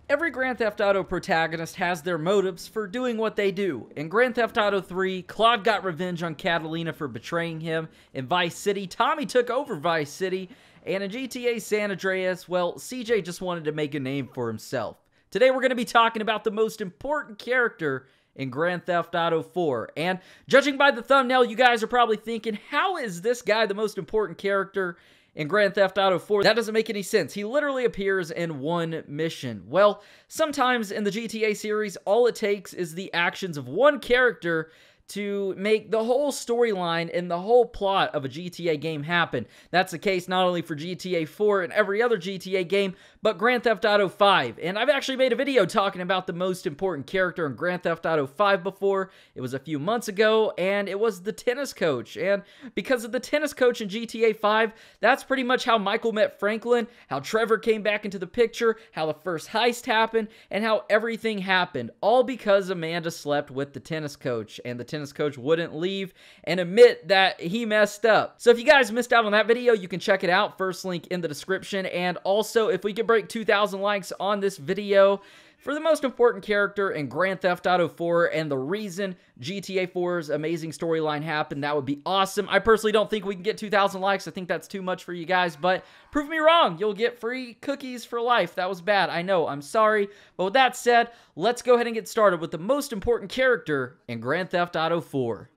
Every Grand Theft Auto protagonist has their motives for doing what they do. In Grand Theft Auto 3, Claude got revenge on Catalina for betraying him. In Vice City, Tommy took over Vice City. And in GTA San Andreas, well, CJ just wanted to make a name for himself. Today we're going to be talking about the most important character in Grand Theft Auto 4. And judging by the thumbnail, you guys are probably thinking, how is this guy the most important character in Grand Theft Auto 4? That doesn't make any sense. He literally appears in one mission. Well, sometimes in the GTA series, all it takes is the actions of one character to make the whole storyline and the whole plot of a GTA game happen. That's the case not only for GTA 4 and every other GTA game, but Grand Theft Auto 5. And I've actually made a video talking about the most important character in Grand Theft Auto 5 before. It was a few months ago, and it was the tennis coach. And because of the tennis coach in GTA 5, that's pretty much how Michael met Franklin, how Trevor came back into the picture, how the first heist happened, and how everything happened. All because Amanda slept with the tennis coach, and the tennis coach wouldn't leave and admit that he messed up. So if you guys missed out on that video, you can check it out. First link in the description. And also, if we could break 2,000 likes on this video for the most important character in Grand Theft Auto 4 and the reason GTA 4's amazing storyline happened, that would be awesome. I personally don't think we can get 2,000 likes. I think that's too much for you guys, but prove me wrong. You'll get free cookies for life. That was bad. I know. I'm sorry. But with that said, let's go ahead and get started with the most important character in Grand Theft Auto 4.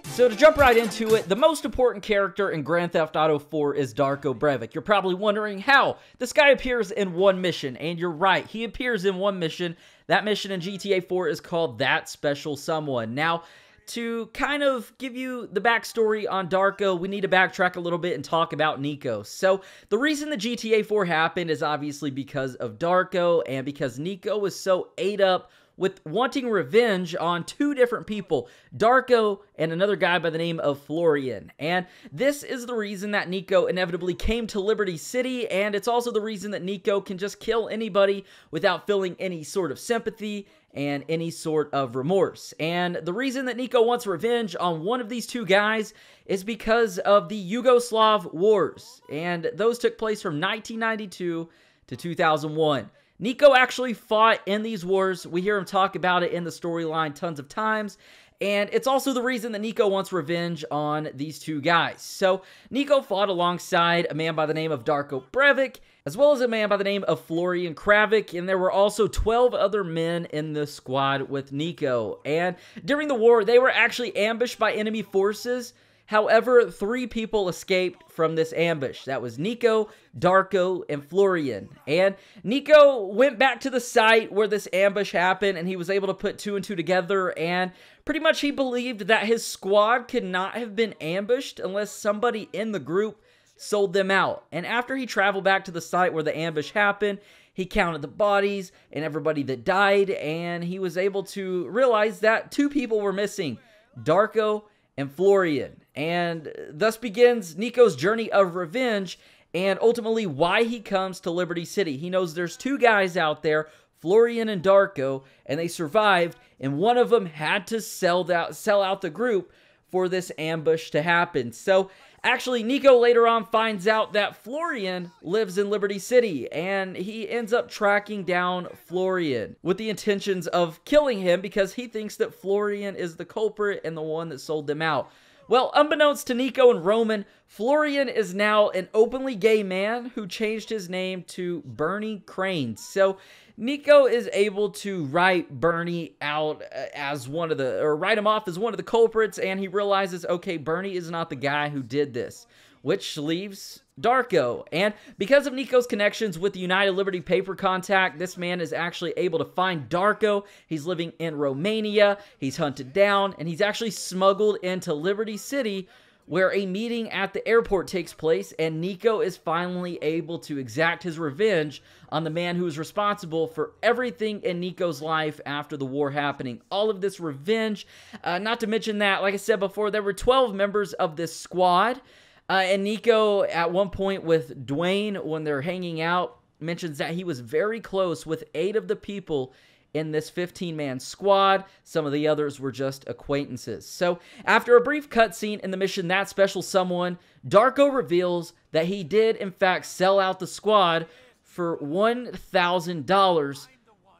So to jump right into it, the most important character in Grand Theft Auto 4 is Darko Breivik. You're probably wondering how. This guy appears in one mission, and you're right, he appears in one mission. That mission in GTA 4 is called That Special Someone. Now, to kind of give you the backstory on Darko, we need to backtrack a little bit and talk about Nikos. So, the reason the GTA 4 happened is obviously because of Darko, and because Niko was so ate up with wanting revenge on two different people, Darko and another guy by the name of Florian. And this is the reason that Niko inevitably came to Liberty City, and it's also the reason that Niko can just kill anybody without feeling any sort of sympathy and any sort of remorse. And the reason that Niko wants revenge on one of these two guys is because of the Yugoslav Wars, and those took place from 1992 to 2001. Niko actually fought in these wars. We hear him talk about it in the storyline tons of times. And it's also the reason that Niko wants revenge on these two guys. So, Niko fought alongside a man by the name of Darko Breivik, as well as a man by the name of Florian Kravik, and there were also 12 other men in the squad with Niko. And during the war, they were actually ambushed by enemy forces. However, 3 people escaped from this ambush. That was Niko, Darko, and Florian. And Niko went back to the site where this ambush happened, and he was able to put 2 and 2 together, and pretty much he believed that his squad could not have been ambushed unless somebody in the group sold them out. And after he traveled back to the site where the ambush happened, he counted the bodies and everybody that died, and he was able to realize that 2 people were missing, Darko and Florian. And thus begins Niko's journey of revenge and ultimately why he comes to Liberty City. He knows there's 2 guys out there, Florian and Darko, and they survived, and one of them had to sell out the group for this ambush to happen. So actually, Niko later on finds out that Florian lives in Liberty City, and he ends up tracking down Florian with the intentions of killing him because he thinks that Florian is the culprit and the one that sold them out. Well, unbeknownst to Niko and Roman, Florian is now an openly gay man who changed his name to Bernie Crane. So Niko is able to write Bernie out as write him off as one of the culprits, and he realizes, okay, Bernie is not the guy who did this, which leaves Darko. And because of Niko's connections with the United Liberty paper contact, this man is actually able to find Darko. He's living in Romania, he's hunted down, and he's actually smuggled into Liberty City, where a meeting at the airport takes place, and Niko is finally able to exact his revenge on the man who was responsible for everything in Niko's life after the war happening. All of this revenge, not to mention that, like I said before, there were 12 members of this squad, and Niko, at one point with Dwayne, when they're hanging out, mentions that he was very close with 8 of the people in this 15-man squad. Some of the others were just acquaintances. So after a brief cutscene in the mission That Special Someone, Darko reveals that he did in fact sell out the squad for $1,000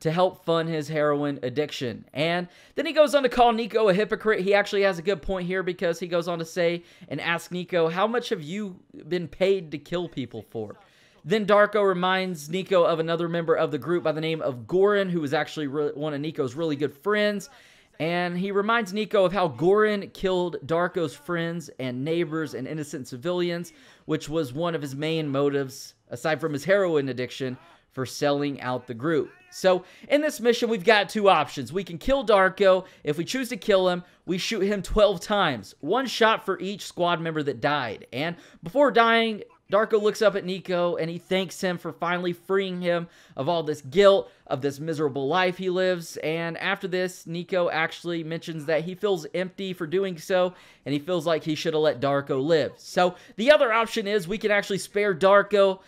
to help fund his heroin addiction. And then he goes on to call Nico a hypocrite. He actually has a good point here, because he goes on to say and ask Nico, how much have you been paid to kill people for? Then Darko reminds Nico of another member of the group by the name of Goran, who was actually one of Nico's really good friends. And he reminds Nico of how Goran killed Darko's friends and neighbors and innocent civilians, which was one of his main motives, aside from his heroin addiction, for selling out the group. So in this mission, we've got two options. We can kill Darko. If we choose to kill him, we shoot him 12 times. One shot for each squad member that died. And before dying, Darko looks up at Nico and he thanks him for finally freeing him of all this guilt, of this miserable life he lives. And after this, Nico actually mentions that he feels empty for doing so, and he feels like he should have let Darko live. So the other option is we can actually spare Darko.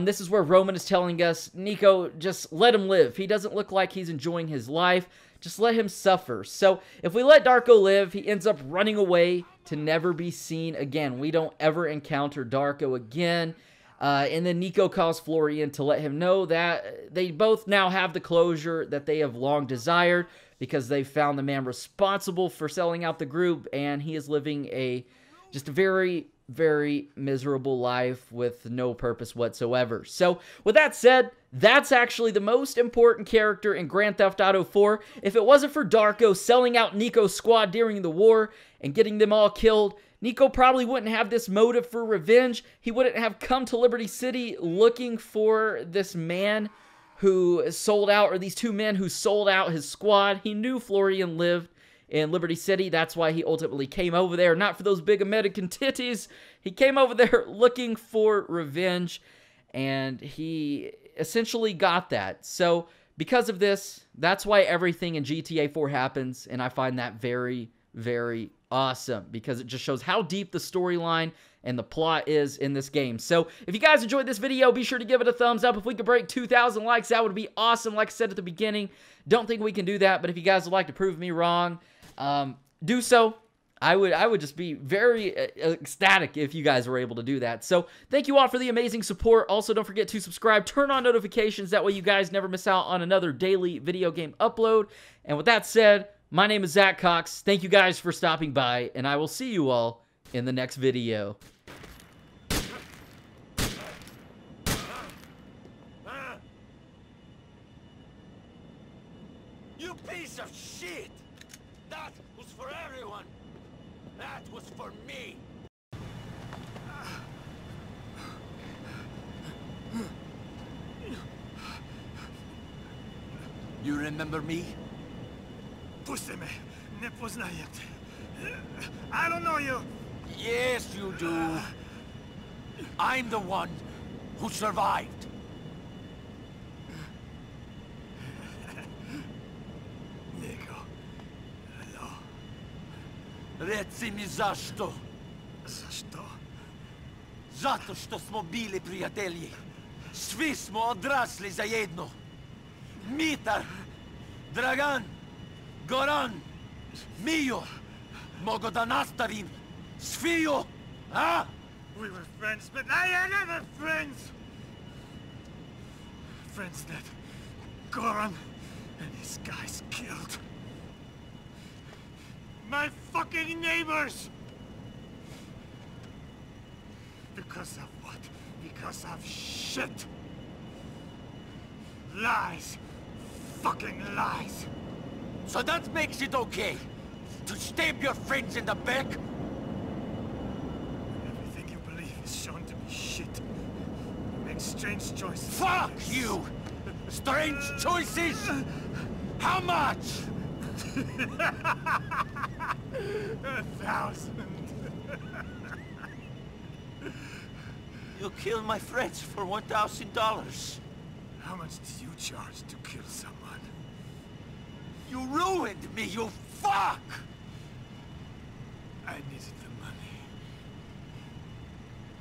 This is where Roman is telling us, Nico, just let him live. He doesn't look like he's enjoying his life. Just let him suffer. So if we let Darko live, he ends up running away to never be seen again. We don't ever encounter Darko again. And then Nico calls Florian to let him know that they both now have the closure that they have long desired, because they found the man responsible for selling out the group, and he is living just a very, very miserable life with no purpose whatsoever. So with that said, that's actually the most important character in Grand Theft Auto 4. If it wasn't for Darko selling out Nico's squad during the war and getting them all killed, Nico probably wouldn't have this motive for revenge. He wouldn't have come to Liberty City looking for this man who sold out, or these two men who sold out his squad. He knew Florian lived in Liberty City. That's why he ultimately came over there. Not for those big American titties. He came over there looking for revenge, and he essentially got that. So because of this, that's why everything in GTA 4 happens, and I find that very, very awesome, because it just shows how deep the storyline and the plot is in this game. So if you guys enjoyed this video, be sure to give it a thumbs up. If we could break 2,000 likes, that would be awesome. Like I said at the beginning, don't think we can do that, but if you guys would like to prove me wrong, do so. I would just be very ecstatic if you guys were able to do that. So thank you all for the amazing support. Also, don't forget to subscribe, turn on notifications. That way you guys never miss out on another daily video game upload. And with that said, my name is Zach Cox. Thank you guys for stopping by, and I will see you all in the next video. You piece of shit! That was for everyone! That was for me! You remember me? Pusti me, ne poznajem te. I don't know you. Yes, you do. I'm the one who survived. Nico, hello. Reci mi zašto? Zašto? Zato što smo bili prijatelji. Svi smo odrasli zajedno. Mitar, Dragan, Goran, Mio. Mogu da nastavim. Sviju, a? We were friends, but I am never friends. Friends that Goran and his guys killed. My fucking neighbors! Because of what? Because of shit! Lies! Fucking lies! So that makes it okay to stab your friends in the back? Everything you believe is shown to be shit. You make strange choices. Fuck you! Strange choices? How much? 1,000. You killed my friends for $1,000. How much do you charge to kill someone? You ruined me, you fuck! I needed the money.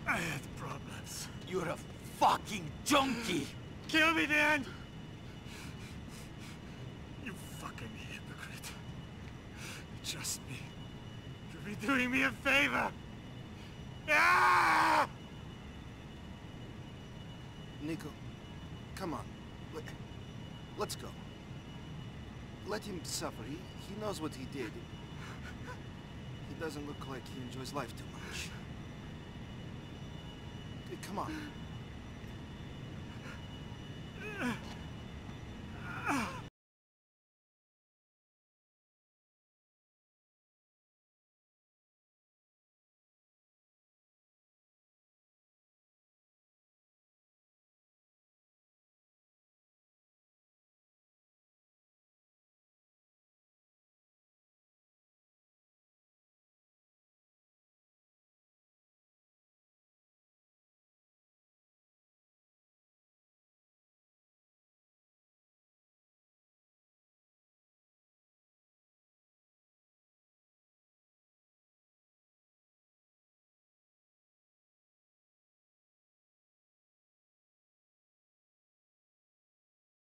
I had problems. You're a fucking junkie! Kill me then! Trust me. You'll be doing me a favor. Ah! Nico, come on. Let's go. Let him suffer. He knows what he did. He doesn't look like he enjoys life too much. Come on.